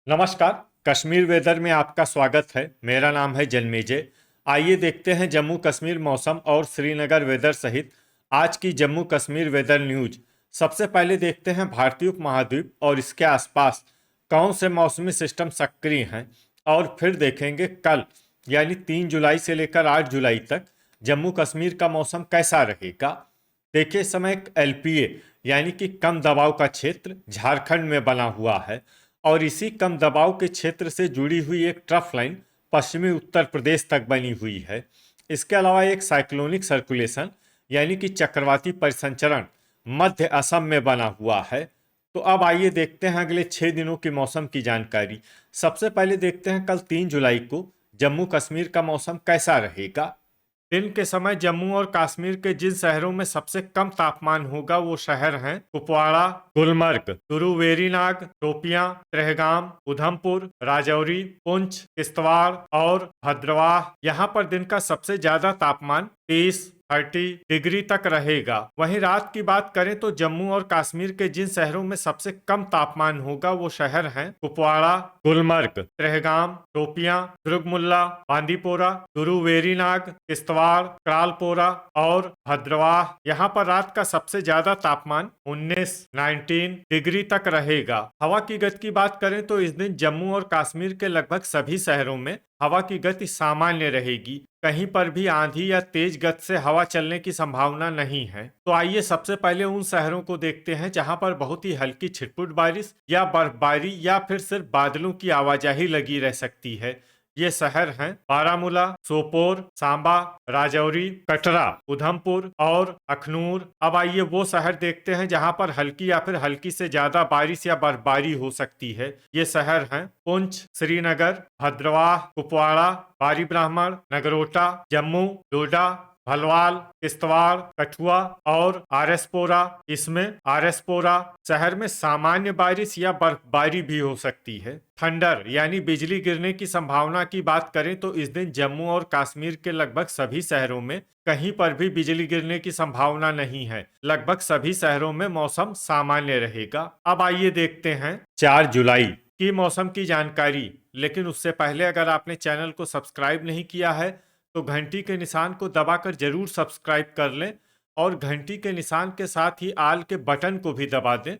नमस्कार। कश्मीर वेदर में आपका स्वागत है। मेरा नाम है जन्मेजय। आइए देखते हैं जम्मू कश्मीर मौसम और श्रीनगर वेदर सहित आज की जम्मू कश्मीर वेदर न्यूज। सबसे पहले देखते हैं भारतीय उपमहाद्वीप और इसके आसपास कौन से मौसमी सिस्टम सक्रिय हैं, और फिर देखेंगे कल यानी 3 जुलाई से लेकर 8 जुलाई तक जम्मू कश्मीर का मौसम कैसा रहेगा। देखिए, इस समय एक एलपीए यानी कि कम दबाव का क्षेत्र झारखंड में बना हुआ है, और इसी कम दबाव के क्षेत्र से जुड़ी हुई एक ट्रफ लाइन पश्चिमी उत्तर प्रदेश तक बनी हुई है। इसके अलावा एक साइक्लोनिक सर्कुलेशन यानी कि चक्रवाती परिसंचरण मध्य असम में बना हुआ है। तो अब आइए देखते हैं अगले 6 दिनों की मौसम की जानकारी। सबसे पहले देखते हैं कल 3 जुलाई को जम्मू कश्मीर का मौसम कैसा रहेगा। दिन के समय जम्मू और कश्मीर के जिन शहरों में सबसे कम तापमान होगा वो शहर हैं कुपवाड़ा, गुलमर्ग, तुरुवेरीनाग, शोपियां, त्रेहगाम, उधमपुर, राजौरी, पुंछ, किश्तवाड़ और भद्रवाह। यहाँ पर दिन का सबसे ज्यादा तापमान 30 डिग्री तक रहेगा। वहीं रात की बात करें तो जम्मू और कश्मीर के जिन शहरों में सबसे कम तापमान होगा वो शहर हैं कुपवाड़ा, गुलमर्ग, त्रेहगाम, शोपियां, दुर्गमुल्ला, बांदीपोरा, तुरुवेरीनाग, किश्तवाड़, क्रालपोरा और भद्रवाह। यहाँ पर रात का सबसे ज्यादा तापमान 19 डिग्री तक रहेगा। हवा की गति की बात करें तो इस दिन जम्मू और कश्मीर के लगभग सभी शहरों में हवा की गति सामान्य रहेगी। कहीं पर भी आंधी या तेज गति से हवा चलने की संभावना नहीं है। तो आइए सबसे पहले उन शहरों को देखते हैं जहां पर बहुत ही हल्की छिटपुट बारिश या बर्फबारी या फिर सिर्फ बादलों की आवाजाही लगी रह सकती है। ये शहर हैं बारामूला, सोपोर, सांबा, राजौरी, कटरा, उधमपुर और अखनूर। अब आइए वो शहर देखते हैं जहां पर हल्की या फिर हल्की से ज्यादा बारिश या बर्फबारी हो सकती है। ये शहर हैं पुंछ, श्रीनगर, भद्रवाह, कुपवाड़ा, बारी ब्राह्मण, नगरोटा, जम्मू, डोडा, भलवाल, किश्तवाड़, कठुआ और आरएसपोरा। इसमें आरएसपोरा शहर में सामान्य बारिश या बर्फबारी भी हो सकती है। थंडर यानी बिजली गिरने की संभावना की बात करें तो इस दिन जम्मू और कश्मीर के लगभग सभी शहरों में कहीं पर भी बिजली गिरने की संभावना नहीं है। लगभग सभी शहरों में मौसम सामान्य रहेगा। अब आइए देखते हैं 4 जुलाई की मौसम की जानकारी। लेकिन उससे पहले अगर आपने चैनल को सब्सक्राइब नहीं किया है तो घंटी के निशान को दबाकर जरूर सब्सक्राइब कर लें, और घंटी के निशान के साथ ही आल के बटन को भी दबा दें,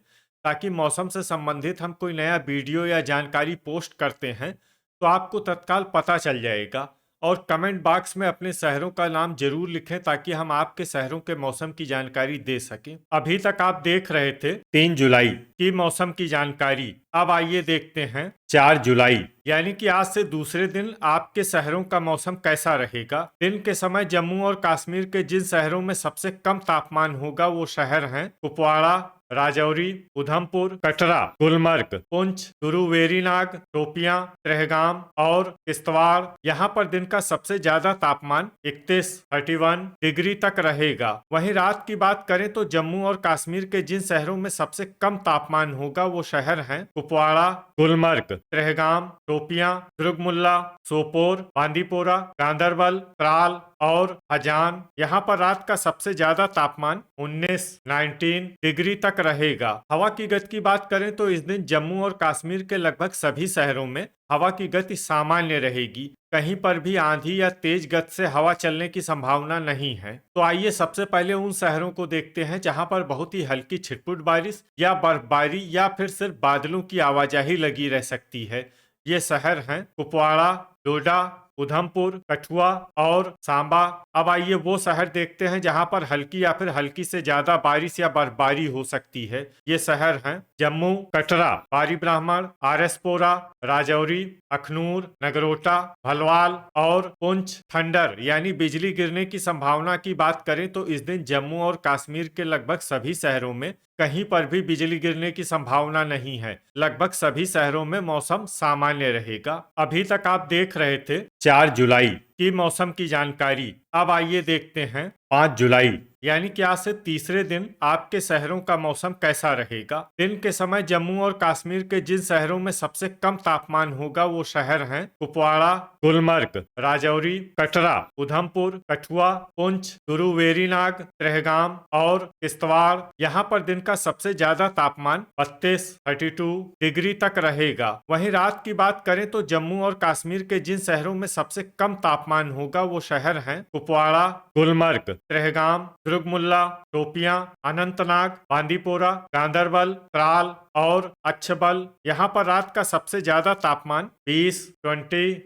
ताकि मौसम से संबंधित हम कोई नया वीडियो या जानकारी पोस्ट करते हैं तो आपको तत्काल पता चल जाएगा। और कमेंट बॉक्स में अपने शहरों का नाम जरूर लिखें ताकि हम आपके शहरों के मौसम की जानकारी दे सकें। अभी तक आप देख रहे थे 3 जुलाई की मौसम की जानकारी। अब आइए देखते हैं 4 जुलाई यानी कि आज से दूसरे दिन आपके शहरों का मौसम कैसा रहेगा। दिन के समय जम्मू और कश्मीर के जिन शहरों में सबसे कम तापमान होगा वो शहर हैं कुपवाड़ा, राजौरी, उधमपुर, कटरा, गुलमर्ग, पुंछ, तुरुवेरीनाग, शोपियां, त्रेहगाम और किश्तवाड़। यहाँ पर दिन का सबसे ज्यादा तापमान 31 डिग्री तक रहेगा। वहीं रात की बात करें तो जम्मू और कश्मीर के जिन शहरों में सबसे कम तापमान होगा वो शहर हैं कुपवाड़ा, गुलमर्ग, त्रेहगाम, शोपियां, दुर्गमुल्ला, सोपोर, बांदीपोरा, गांदरबल, त्राल और हजान। यहाँ पर रात का सबसे ज्यादा तापमान 19 डिग्री तक रहेगा। हवा की गति की बात करें तो इस दिन जम्मू और कश्मीर के लगभग सभी शहरों में हवा की गति सामान्य रहेगी। कहीं पर भी आंधी या तेज गति से हवा चलने की संभावना नहीं है। तो आइए सबसे पहले उन शहरों को देखते हैं जहां पर बहुत ही हल्की छिटपुट बारिश या बर्फबारी या फिर सिर्फ बादलों की आवाजाही लगी रह सकती है। ये शहर हैं कुपवाड़ा, डोडा, उधमपुर, कठुआ और सांबा। अब आइए वो शहर देखते हैं जहां पर हल्की या फिर हल्की से ज्यादा बारिश या बर्फबारी हो सकती है। ये शहर हैं जम्मू, कटरा, बारी ब्राह्मण, आरएसपोरा, राजौरी, अखनूर, नगरोटा, भलवाल और पुंछ। थंडर यानी बिजली गिरने की संभावना की बात करें तो इस दिन जम्मू और कश्मीर के लगभग सभी शहरों में कहीं पर भी बिजली गिरने की संभावना नहीं है। लगभग सभी शहरों में मौसम सामान्य रहेगा। अभी तक आप देख रहे थे 4 जुलाई की मौसम की जानकारी। अब आइए देखते हैं 5 जुलाई यानी कि आज से तीसरे दिन आपके शहरों का मौसम कैसा रहेगा। दिन के समय जम्मू और कश्मीर के जिन शहरों में सबसे कम तापमान होगा वो शहर हैं कुपवाड़ा, गुलमर्ग, राजौरी, कटरा, उधमपुर, कठुआ, पुंछ, गुरु वेरीनाग, त्रेहगाम और किश्तवाड़। यहाँ पर दिन का सबसे ज्यादा तापमान 32 डिग्री तक रहेगा। वहीं रात की बात करें तो जम्मू और कश्मीर के जिन शहरों में सबसे कम तापमान होगा वो शहर हैं कुपवाड़ा, गुलमर्ग, त्रेहगाम, दुर्गमुल्ला, शोपियां, अनंतनाग, बांदीपोरा, गांदरबल, त्राल और अच्छबल। यहाँ पर रात का सबसे ज्यादा तापमान 20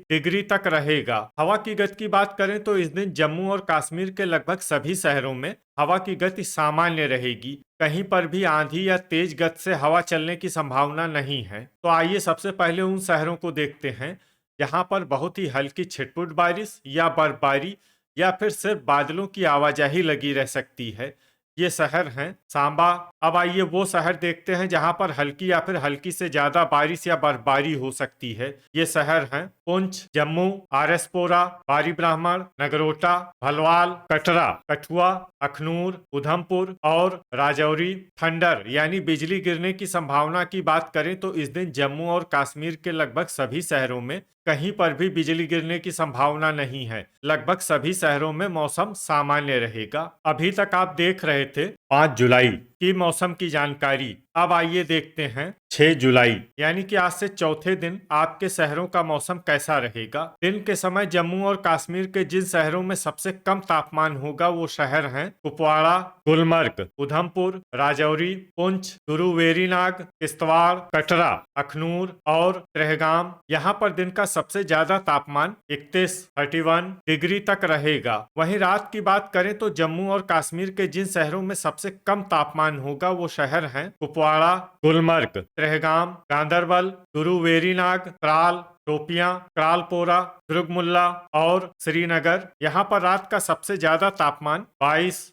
डिग्री तक रहेगा। हवा की गति की बात करें तो इस दिन जम्मू और कश्मीर के लगभग सभी शहरों में हवा की गति सामान्य रहेगी। कहीं पर भी आंधी या तेज गति से हवा चलने की संभावना नहीं है। तो आइए सबसे पहले उन शहरों को देखते हैं जहां पर बहुत ही हल्की छिटपुट बारिश या बर्फबारी या फिर सिर्फ बादलों की आवाजाही लगी रह सकती है। ये शहर हैं सांबा। अब आइए वो शहर देखते हैं जहां पर हल्की या फिर हल्की से ज्यादा बारिश या बर्फबारी हो सकती है। ये शहर हैं पुंछ, जम्मू, आरएसपोरा, बारी ब्राह्मण, नगरोटा, भलवाल, कटरा, कठुआ, अखनूर, उधमपुर और राजौरी। थंडर यानी बिजली गिरने की संभावना की बात करें तो इस दिन जम्मू और कश्मीर के लगभग सभी शहरों में कहीं पर भी बिजली गिरने की संभावना नहीं है। लगभग सभी शहरों में मौसम सामान्य रहेगा। अभी तक आप देख रहे थे 5 जुलाई की मौसम की जानकारी। अब आइए देखते हैं 6 जुलाई यानी कि आज से चौथे दिन आपके शहरों का मौसम कैसा रहेगा। दिन के समय जम्मू और कश्मीर के जिन शहरों में सबसे कम तापमान होगा वो शहर हैं कुपवाड़ा, गुलमर्ग, उधमपुर, राजौरी, पुंछ, गुरु वेरीनाग, किश्तवाड़, कटरा, अखनूर और त्रेहगाम। यहाँ पर दिन का सबसे ज्यादा तापमान 31 डिग्री तक रहेगा। वहीं रात की बात करें तो जम्मू और कश्मीर के जिन शहरों में सबसे कम तापमान होगा वो शहर हैं कुपवाड़ा, गुलमर्ग, त्रेहगाम, गांदरबल, गुरु वेरीनाग, त्राल, शोपियां, त्रालपोरा, दुर्गमुल्ला और श्रीनगर। यहाँ पर रात का सबसे ज्यादा तापमान 22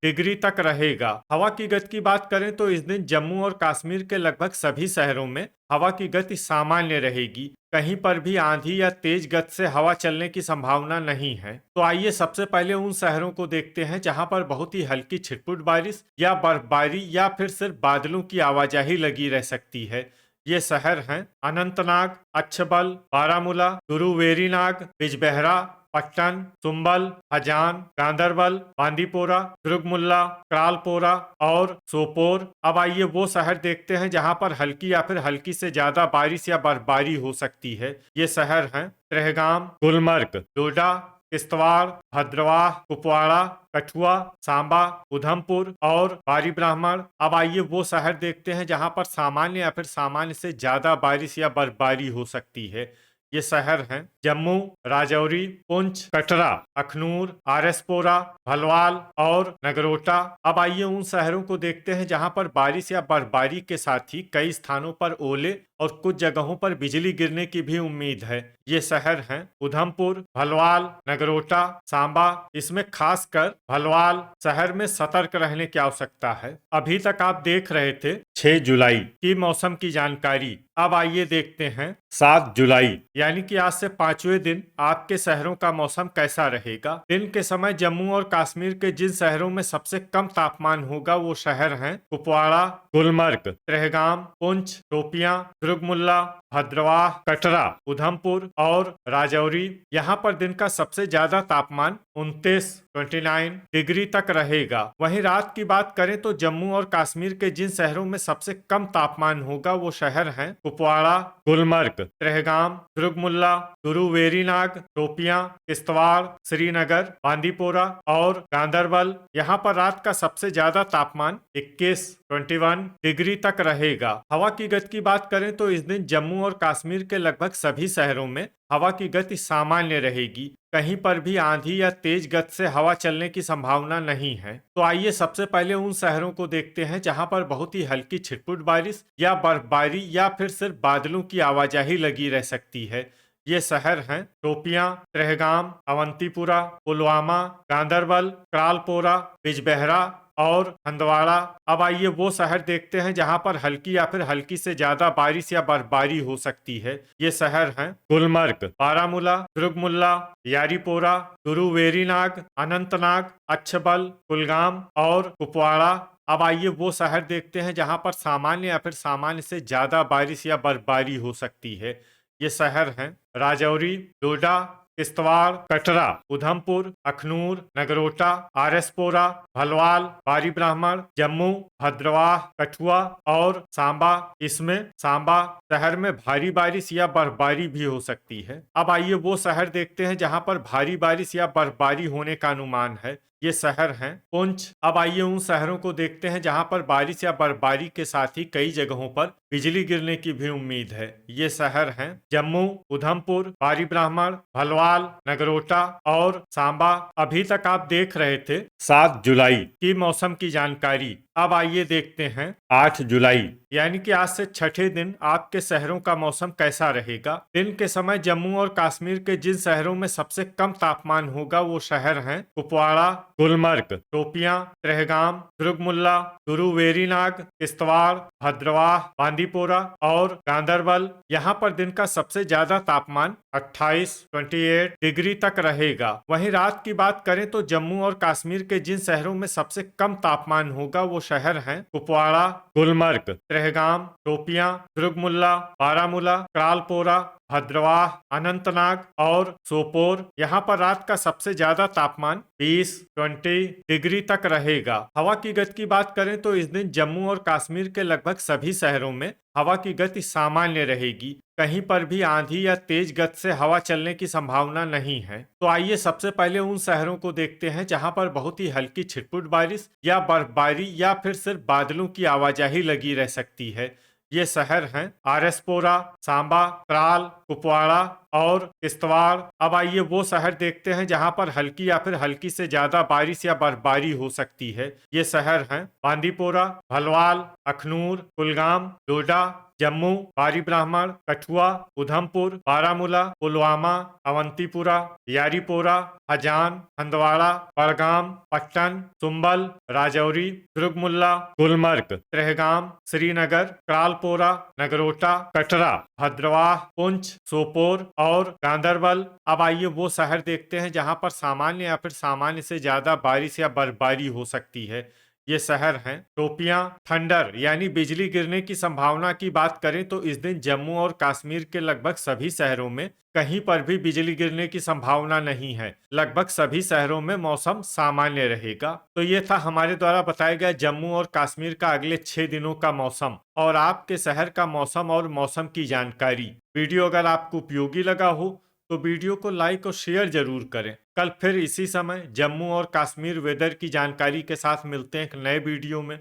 डिग्री तक रहेगा। हवा की गति की बात करें तो इस दिन जम्मू और कश्मीर के लगभग सभी शहरों में हवा की गति सामान्य रहेगी। कहीं पर भी आंधी या तेज गति से हवा चलने की संभावना नहीं है। तो आइए सबसे पहले उन शहरों को देखते हैं जहां पर बहुत ही हल्की छिटपुट बारिश या बर्फबारी या फिर सिर्फ बादलों की आवाजाही लगी रह सकती है। ये शहर हैं अनंतनाग, अच्छबल, बारामूला, गुरु वेरीनाग, बिजबेहरा, पट्टन, सुंबल, हजान, गांदरबल, बांदीपोरा, दुर्गमुल्ला, त्रालपोरा और सोपोर। अब आइए वो शहर देखते हैं जहां पर हल्की या फिर हल्की से ज्यादा बारिश या बर्फबारी हो सकती है। ये शहर हैं त्रेहगाम, गुलमर्ग, डोडा, किश्तवाड़, भद्रवाह, कुपवाड़ा, कठुआ, सांबा, उधमपुर और बारी ब्राह्मण। अब आइए वो शहर देखते हैं जहां पर सामान्य या फिर सामान्य से ज्यादा बारिश या बर्फबारी हो सकती है। ये शहर हैं जम्मू, राजौरी, पुंछ, कटरा, अखनूर, आरएसपोरा, भलवाल और नगरोटा। अब आइए उन शहरों को देखते हैं जहां पर बारिश या बर्फबारी के साथ ही कई स्थानों पर ओले और कुछ जगहों पर बिजली गिरने की भी उम्मीद है। ये शहर हैं उधमपुर, भलवाल, नगरोटा, सांबा। इसमें खासकर भलवाल शहर में सतर्क रहने की आवश्यकता है। अभी तक आप देख रहे थे 6 जुलाई की मौसम की जानकारी। अब आइए देखते हैं 7 जुलाई यानी कि आज से 5वें दिन आपके शहरों का मौसम कैसा रहेगा। दिन के समय जम्मू और कश्मीर के जिन शहरों में सबसे कम तापमान होगा वो शहर हैं कुपवाड़ा, गुलमर्ग, त्रेहगाम, पुंछ, शोपियां, दुर्गमुल्ला, भद्रवाह, कटरा, उधमपुर और राजौरी। यहाँ पर दिन का सबसे ज्यादा तापमान 29 डिग्री तक रहेगा। वहीं रात की बात करें तो जम्मू और कश्मीर के जिन शहरों में सबसे कम तापमान होगा वो शहर हैं कुपवाड़ा, गुलमर्ग, त्रेहगाम, दुर्गमुल्ला, गुरु वेरीनाग, शोपियां, किश्तवाड़, श्रीनगर, बांदीपोरा और गांदरबल। यहाँ पर रात का सबसे ज्यादा तापमान 21 डिग्री तक रहेगा। हवा की गति की बात करें तो इस दिन जम्मू और कश्मीर के लगभग सभी शहरों में हवा की गति सामान्य रहेगी। कहीं पर भी आंधी या तेज गति से हवा चलने की संभावना नहीं है। तो आइए सबसे पहले उन शहरों को देखते हैं जहां पर बहुत ही हल्की छिटपुट बारिश या बर्फबारी या फिर सिर्फ बादलों की आवाजाही लगी रह सकती है। ये शहर हैं शोपियां, त्रेहगाम, अवंतीपुरा, पुलवामा, गांदरबल, त्रालपोरा, बिजबेहरा, और हंदवाड़ा। अब आइए वो शहर देखते हैं जहां पर हल्की या फिर हल्की से ज्यादा बारिश या बर्फबारी हो सकती है। ये शहर हैं गुलमर्ग, बारामूला, दुर्गमुल्ला, यारीपोरा, तुरुवेरीनाग, अनंतनाग, अच्छबल, कुलगाम और कुपवाड़ा। अब आइए वो शहर देखते हैं जहां पर सामान्य या फिर सामान्य से ज्यादा बारिश या बर्फबारी हो सकती है। ये शहर हैं राजौरी, डोडा, किश्तवाड़, कटरा, उधमपुर, अखनूर, नगरोटा, आरएसपोरा, भलवाल, बारी ब्राह्मण, जम्मू, भद्रवाह, कठुआ और सांबा। इसमें सांबा शहर में भारी बारिश या बर्फबारी भी हो सकती है। अब आइए वो शहर देखते हैं जहां पर भारी बारिश या बर्फबारी होने का अनुमान है। ये शहर हैं पुंछ। अब आइए उन शहरों को देखते हैं जहां पर बारिश या बर्फबारी के साथ ही कई जगहों पर बिजली गिरने की भी उम्मीद है। ये शहर हैं जम्मू, उधमपुर, बारी ब्राह्मण, भलवाल, नगरोटा और सांबा। अभी तक आप देख रहे थे 7 जुलाई की मौसम की जानकारी। अब आइए देखते हैं 8 जुलाई यानी कि आज से छठे दिन आपके शहरों का मौसम कैसा रहेगा। दिन के समय जम्मू और कश्मीर के जिन शहरों में सबसे कम तापमान होगा वो शहर हैं कुपवाड़ा, गुलमर्ग, शोपियां, त्रेहगाम, दुर्गमुल्ला, तुरुवेरीनाग, किश्तवाड़, भद्रवाह, बांदीपोरा और गांदरबल। यहाँ पर दिन का सबसे ज्यादा तापमान 28 डिग्री तक रहेगा। वहीं रात की बात करें तो जम्मू और कश्मीर के जिन शहरों में सबसे कम तापमान होगा वो शहर हैं कुपवाड़ा, गुलमर्ग, त्रेहगाम, शोपियां, दुर्गमुल्ला, बारामूला, त्रालपोरा, भद्रवाह, अनंतनाग और सोपोर। यहाँ पर रात का सबसे ज्यादा तापमान 20 डिग्री तक रहेगा। हवा की गति की बात करें तो इस दिन जम्मू और कश्मीर के लगभग सभी शहरों में हवा की गति सामान्य रहेगी। कहीं पर भी आंधी या तेज गति से हवा चलने की संभावना नहीं है। तो आइए सबसे पहले उन शहरों को देखते हैं जहां पर बहुत ही हल्की छिटपुट बारिश या बर्फबारी या फिर सिर्फ बादलों की आवाजाही लगी रह सकती है। ये शहर हैं आरएसपोरा, सांबा, त्राल, कुपवाड़ा और किश्तवाड़। अब आइए वो शहर देखते हैं जहां पर हल्की या फिर हल्की से ज्यादा बारिश या बर्फबारी हो सकती है। ये शहर हैं बांदीपोरा, भलवाल, अखनूर, कुलगाम, डोडा, जम्मू, बारी ब्राह्मण, कठुआ, उधमपुर, बारामूला, पुलवामा, अवंतीपुरा, यारीपोरा, हजान, हंदवाड़ा, बड़गाम, पट्टन, सुंबल, राजौरी, दुर्गमुल्ला, गुलमर्ग, त्रेहगाम, श्रीनगर, त्रालपोरा, नगरोटा, कटरा, भद्रवाह, पुंछ, सोपोर और गांदरबल। अब आइए वो शहर देखते हैं जहां पर सामान्य या फिर सामान्य से ज्यादा बारिश या बर्फबारी हो सकती है। ये शहर हैं शोपियां। थंडर यानी बिजली गिरने की संभावना की बात करें तो इस दिन जम्मू और कश्मीर के लगभग सभी शहरों में कहीं पर भी बिजली गिरने की संभावना नहीं है। लगभग सभी शहरों में मौसम सामान्य रहेगा। तो ये था हमारे द्वारा बताया गया जम्मू और कश्मीर का अगले 6 दिनों का मौसम और आपके शहर का मौसम और मौसम की जानकारी। वीडियो अगर आपको उपयोगी लगा हो तो वीडियो को लाइक और शेयर जरूर करें। कल फिर इसी समय जम्मू और कश्मीर वेदर की जानकारी के साथ मिलते हैं एक नए वीडियो में।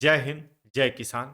जय हिंद, जय किसान।